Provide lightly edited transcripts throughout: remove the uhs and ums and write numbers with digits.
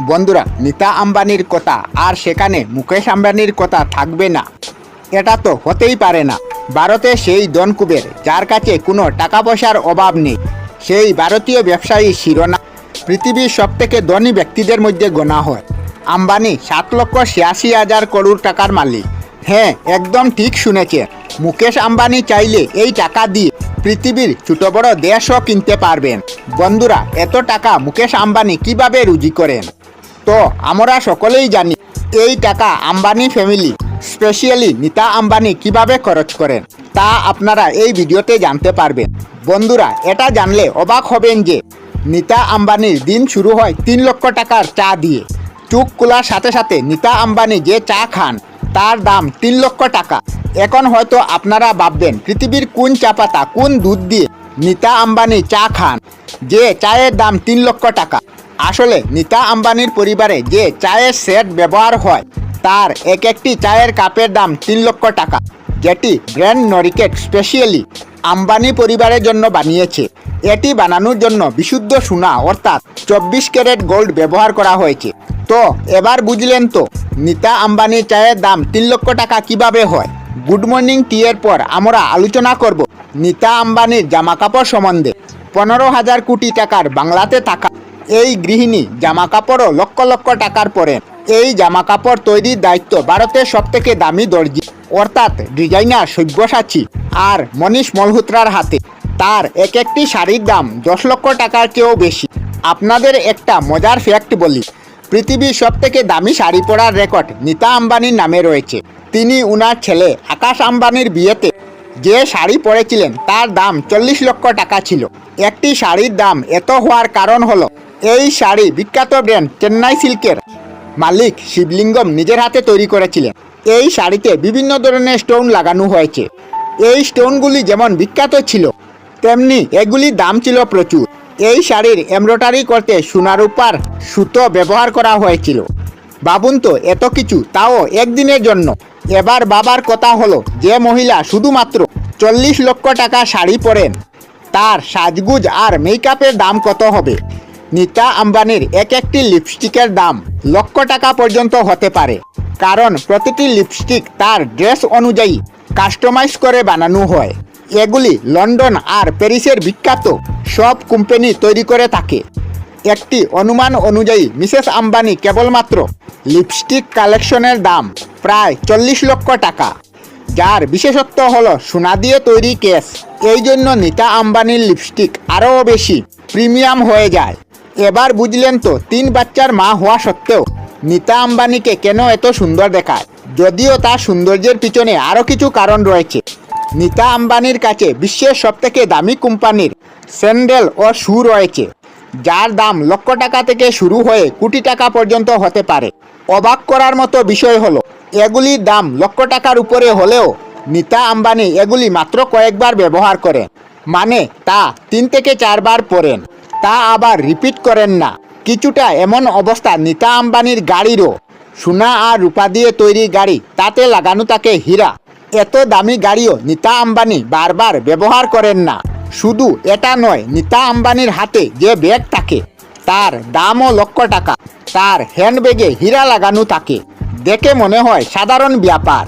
বন্ধুরা, নীতা আম্বানির কথা আর সেখানে মুকেশ আম্বানির কথা থাকবে না, এটা তো হতেই পারে না। ভারতে সেই ডন কুবের, যার কাছে কোনো টাকা পয়সার অভাব নেই, সেই ভারতীয় ব্যবসায়ী শিরোনাম পৃথিবীর সবথেকে ধনী ব্যক্তিদের মধ্যে গোনা হয়। আম্বানি 7,86,000 করোড় টাকার মালিক। হ্যাঁ, একদম ঠিক শুনেছেন। মুকেশ আম্বানি চাইলে এই টাকা দিয়ে পৃথিবীর ছোট বড় দেশও কিনতে পারবেন। বন্ধুরা, এত টাকা মুকেশ আম্বানি কিভাবে রুজি করেন? তো আমরা সকলেই জানি এই টাকা আম্বানি ফ্যামিলি, স্পেশালি নীতা আম্বানি কিভাবে খরচ করেন, তা আপনারা এই ভিডিওতে জানতে পারবেন। বন্ধুরা, এটা জানলে অবাক হবেন যে নীতা আম্বানির দিন শুরু হয় 3 লক্ষ টাকার চা দিয়ে। চোখ খোলার সাথে সাথে নীতা আম্বানি যে চা খান তার দাম 3 লক্ষ টাকা। এখন হয়তো আপনারা ভাববেন, পৃথিবীর কোন চা পাতা, কোন দুধ দিয়ে নীতা আম্বানি চা খান যে চায়ের দাম 3 লক্ষ টাকা? আসলে নীতা আম্বানির পরিবারে যে চায়ের সেট ব্যবহার হয় তার এক একটি চায়ের কাপের দাম 3 লক্ষ টাকা, যেটি ব্র্যান্ড নরিকেট স্পেশালি আম্বানি পরিবারের জন্য বানিয়েছে। এটি বানানোর জন্য বিশুদ্ধ সোনা অর্থাৎ 24 ক্যারেট গোল্ড ব্যবহার করা হয়েছে। তো এবার বুঝলেন তো নীতা আম্বানির চায়ের দাম 3 লক্ষ টাকা কিভাবে হয়। গুড মর্নিং টি এর পর আমরা আলোচনা করব নীতা আম্বানির জামা কাপড় সম্বন্ধে। 15,000 কোটি টাকার বাংলাতে থাকা এই গৃহিণী জামা কাপড়ও লক্ষ লক্ষ টাকার পরেন। এই জামা কাপড় তৈরির দায়িত্ব ভারতের সবথেকে দামি দর্জি অর্থাৎ ডিজাইনার সব্যসাচী আর মনীষ মলহোত্রার হাতে। তার এক একটি শাড়ির দাম 10 লক্ষ টাকার চেয়েও বেশি। আপনাদের একটা মজার ফ্যাক্ট বলি, পৃথিবীর সবথেকে দামি শাড়ি পরার রেকর্ড নীতা আম্বানির নামে রয়েছে। তিনি উনার ছেলে আকাশ আম্বানির বিয়েতে যে শাড়ি পরেছিলেন তার দাম 40 লক্ষ টাকা ছিল। একটি শাড়ির দাম এত হওয়ার কারণ হলো এই শাড়ি বিখ্যাত ব্র্যান্ড চেন্নাই সিল্কের মালিক শিবলিঙ্গম নিজের হাতে তৈরি করেছিলেন। এই শাড়িতে বিভিন্ন ধরনের স্টোন লাগানো হয়েছে। এই স্টোনগুলি যেমন বিখ্যাত ছিল, তেমনি এগুলির দাম ছিল প্রচুর। এই শাড়ির এমব্রয়ডারি করতে সোনা রূপার সুতো ব্যবহার করা হয়েছিল। ভাবুন তো, এত কিছু, তাও একদিনের জন্য। এবার বাবার কথা হলো, যে মহিলা শুধুমাত্র 40 লক্ষ টাকা শাড়ি পরেন তার সাজগুজ আর মেকআপের দাম কত হবে? নীতা আম্বানির এক একটি লিপস্টিকের দাম লক্ষ টাকা পর্যন্ত হতে পারে, কারণ প্রতিটি লিপস্টিক তার ড্রেস অনুযায়ী কাস্টমাইজ করে বানানো হয়। এগুলি লন্ডন আর প্যারিসের বিখ্যাত সব কোম্পানি তৈরি করে থাকে। একটি অনুমান অনুযায়ী মিসেস আম্বানি কেবলমাত্র লিপস্টিক কালেকশনের দাম প্রায় 40 লক্ষ টাকা, যার বিশেষত্ব হলো সোনা দিয়ে তৈরি কেস। এই জন্য নীতা আম্বানির লিপস্টিক আরও বেশি প্রিমিয়াম হয়ে যায়। এবার বুঝলেন তো 3 বাচ্চার মা হওয়া সত্ত্বেও নীতা আম্বানিকে কেন এত সুন্দর দেখায়। যদিও তার সৌন্দর্যের পিছনে আরও কিছু কারণ রয়েছে। নীতা আম্বানির কাছে বিশ্বের সবথেকে দামি কোম্পানির স্যান্ডেল ও শু রয়েছে, যার দাম লক্ষ টাকা থেকে শুরু হয়ে কোটি টাকা পর্যন্ত হতে পারে। অবাক করার মতো বিষয় হলো, এগুলির দাম লক্ষ টাকার উপরে হলেও নীতা আম্বানি এগুলি মাত্র কয়েকবার ব্যবহার করেন, মানে তা 3 থেকে 4 বার পরেন, তা আবার রিপিট করেন না। কিছুটা এমন অবস্থা নীতা আম্বানির গাড়িরও। সোনা আর রূপা দিয়ে তৈরি গাড়ি, তাতে লাগানো থাকে হীরা। এত দামি গাড়িও নীতা আম্বানি বারবার ব্যবহার করেন না। শুধু এটা নয়, নীতা আম্বানির হাতে যে ব্যাগ থাকে তার দামও লক্ষ টাকা। তার হ্যান্ডব্যাগে হীরা লাগানো থাকে, দেখে মনে হয় সাধারণ ব্যাপার।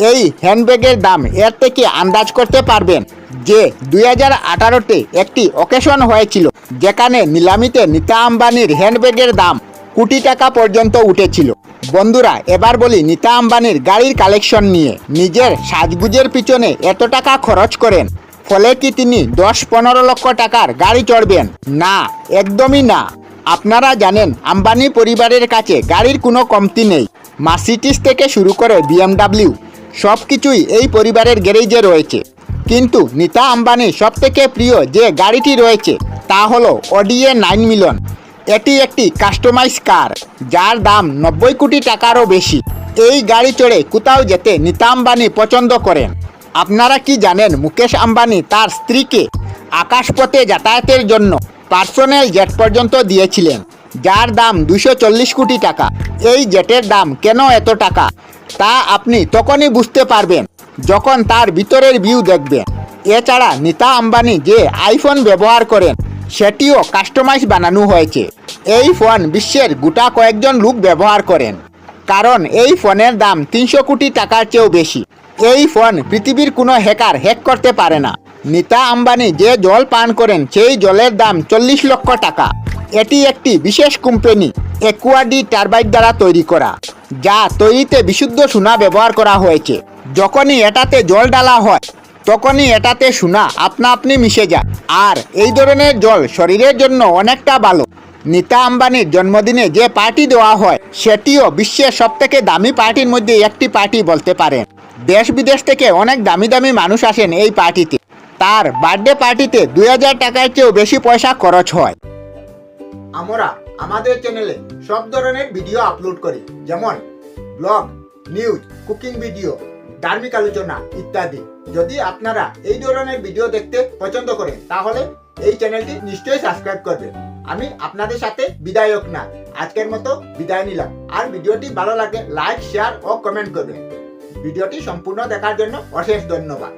এই হ্যান্ডব্যাগের দাম এর থেকে আন্দাজ করতে পারবেন যে 2018-তে একটি অকেশন হয়েছিল যেখানে নিলামিতে নীতা আম্বানির হ্যান্ডব্যাগের দাম কোটি টাকা পর্যন্ত উঠেছিল। বন্ধুরা, এবার বলি নীতা আম্বানির গাড়ির কালেকশন নিয়ে। নিজের সাজগুজের পিছনে এত টাকা খরচ করেন, ফলে কি তিনি 10-15 লক্ষ টাকার গাড়ি চড়বেন? না, একদমই না। আপনারা জানেন আম্বানি পরিবারের কাছে গাড়ির কোনো কমতি নেই। মার্সিডিজ থেকে শুরু করে BMW সব কিছুই এই পরিবারের গ্যারেজে রয়েছে। কিন্তু নীতা আম্বানির সবথেকে প্রিয় যে গাড়িটি রয়েছে তা হলো অডি A9 মিলিয়ন। এটি একটি কাস্টমাইজ কার, যার দাম 90 কোটি টাকারও বেশি। এই গাড়ি চড়ে কোথাও যেতে নীতা আম্বানি পছন্দ করেন। আপনারা কি জানেন মুকেশ আম্বানি তার স্ত্রীকে আকাশপথে যাতায়াতের জন্য পার্সোনাল জেট পর্যন্ত দিয়েছিলেন, যার দাম 240 কোটি টাকা। এই জেটের দাম কেন এত টাকা তা আপনি তখনই বুঝতে পারবেন যখন তার ভিতরের ভিউ দেখবেন। এছাড়া নীতা আম্বানি যে আইফোন ব্যবহার করেন সেটিও কাস্টমাইজ বানানো হয়েছে। এই ফোন বিশ্বের গোটা কয়েকজন লোক ব্যবহার করেন, কারণ এই ফোনের দাম 300 কোটি টাকার চেয়েও বেশি। এই ফোন পৃথিবীর কোনো হ্যাকার হ্যাক করতে পারে না। নীতা আম্বানি যে জল পান করেন সেই জলের দাম 40 লক্ষ টাকা। এটি একটি বিশেষ কোম্পানি একুয়াডি টারবাইট দ্বারা তৈরি করা, যা তৈরিতে বিশুদ্ধ সোনা ব্যবহার করা হয়েছে। যখনই এটাতে জল ঢালা হয় তখনই এটাতে সোনা আপনা আপনি মিশে যায়, আর এই ধরনের জল শরীরের জন্য অনেকটা ভালো। নীতা আম্বানির জন্মদিনে যে পার্টি দেওয়া হয় সেটিও বিশ্বের সবথেকে দামি পার্টির মধ্যে একটি পার্টি বলতে পারেন। দেশ বিদেশ থেকে অনেক দামি দামি মানুষ আসেন এই পার্টিতে। তার বার্থডে পার্টিতে 2000 টাকার চেয়েও বেশি পয়সা খরচ হয়। আমরা আমাদের চ্যানেলে সব ধরনের ভিডিও আপলোড করি, যেমন ব্লগ, নিউজ, কুকিং ভিডিও, ধার্মিক আলোচনা ইত্যাদি। যদি আপনারা এই ধরনের ভিডিও দেখতে পছন্দ করেন তাহলে এই চ্যানেলটি নিশ্চয়ই সাবস্ক্রাইব করবেন। আমি আপনাদের সাথে বিদায়ক না, আজকের মতো বিদায় নিলাম। আর ভিডিওটি ভালো লাগলে লাইক, শেয়ার ও কমেন্ট করবেন। ভিডিওটি সম্পূর্ণ দেখার জন্য অশেষ ধন্যবাদ।